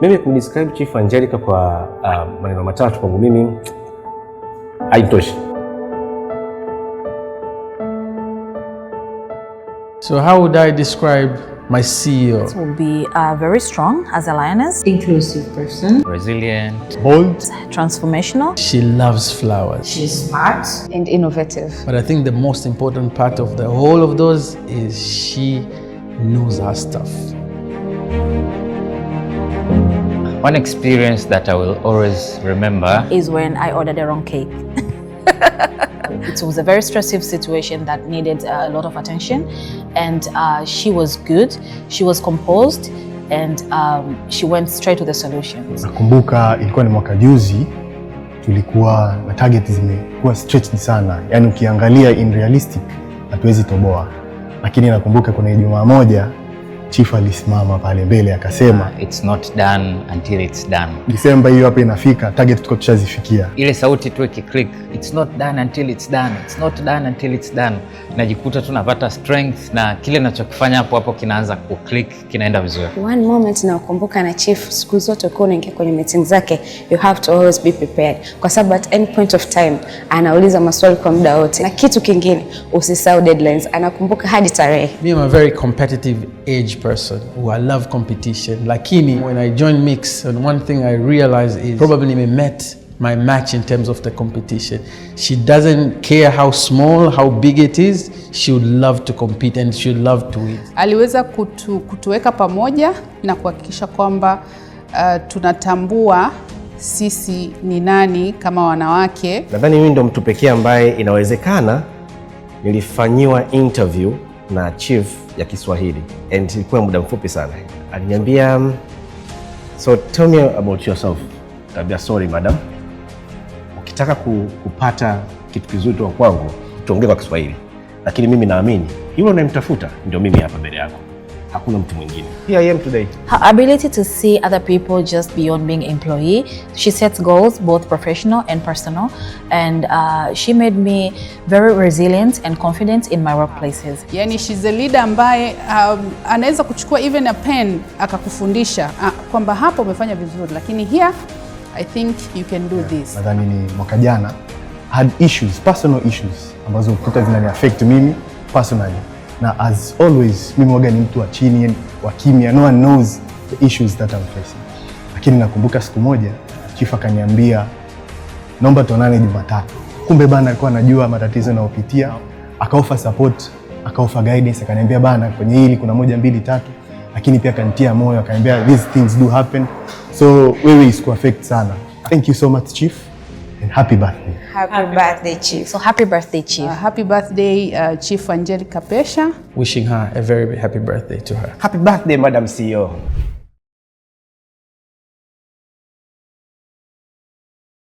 Mimi kumdescribe Chief Angelica kwa maneno matatu kwangu mimi haitoshi. So how would I describe my CEO? It will be very strong as a lioness, inclusive person, resilient, bold, transformational. She loves flowers. She's smart and innovative. But I think the most important part of the whole of those is she knows her stuff. One experience that I will always remember is when I ordered the wrong cake. It was a very stressful situation that needed a lot of attention, and she was good, she was composed, and she went straight to the solution. Nakumbuka ilikuwa ni mwaka juzi, tulikuwa na target zimekuwa stretched sana, yani ukiangalia in realistic hatuwezi toboa, lakini nakumbuka kuna Ijumaa moja Chief alisimama pale mbele akasema it's not done until it's done. Disemba hiyo hapa inafika, target tuko tushazifikia. Ile sauti tu ikiclick, it's not done until it's done, it's not done until it's done. Najikuta tunapata strength na kile ninachokifanya hapo hapo kinaanza kuclick, kinaenda vizuri. One moment nakumbuka na Chief, siku zote ukiwa unaingia kwenye meeting zake, you have to always be prepared, kwa sababu at any point of time anauliza maswali kwa muda wote, na kitu kingine usisahau deadlines, anakumbuka hadi tarehe. Me, I'm a very competitive age person who I love competition. Lakini when I joined Mix, and one thing I realized is probably me met my match in terms of the competition. She doesn't care how small, how big it is. She would love to compete and she would love to win. Aliweza kutuweka pamoja na kuhakikisha kwamba tunatambua sisi ni nani kama wanawake. Nadhani mimi ndo mtu pekee ambaye inawezekana nilifanyiwa interview na Chief ya Kiswahili, and ilikuwa muda mfupi sana. Aliniambia, so tell me about yourself. Nikamwambia, sorry madam, ukitaka kupata kitu kizuri kwa kwangu tuongee kwa Kiswahili, lakini mimi naamini yule unayemtafuta ndio mimi hapa mbele yako, hakuna mtu mwingine. Here I am today. Her ability to see other people just beyond being employee. She sets goals both professional and personal, and she made me very resilient and confident in my workplaces. Yani she's a leader ambaye anaweza kuchukua even a pen akakufundisha kwamba hapo umefanya vizuri, lakini here I think you can do this. Nadhani ni mwaka jana had issues, personal issues ambazo kuta zinani affect mimi personally. Na as always mimi waga ni mtu wa chini, wa kimya, no one knows the issues that I'm facing. Lakini nakumbuka siku moja Chief akaniambia, naomba tuonane Jumatatu. Kumbe bana alikuwa anajua matatizo nayopitia, akaofa support, akaofa guidance, akaniambia bana kwenye hili kuna 1 2 3, lakini pia akanitia moyo, akaniambia these things do happen. So wewe isiku affect sana. Thank you so much Chief, and happy birthday. Happy birthday Chief. So happy birthday Chief. Happy birthday Chief Angelica Pesha. Wishing her a very happy birthday to her. Happy birthday Madam CEO.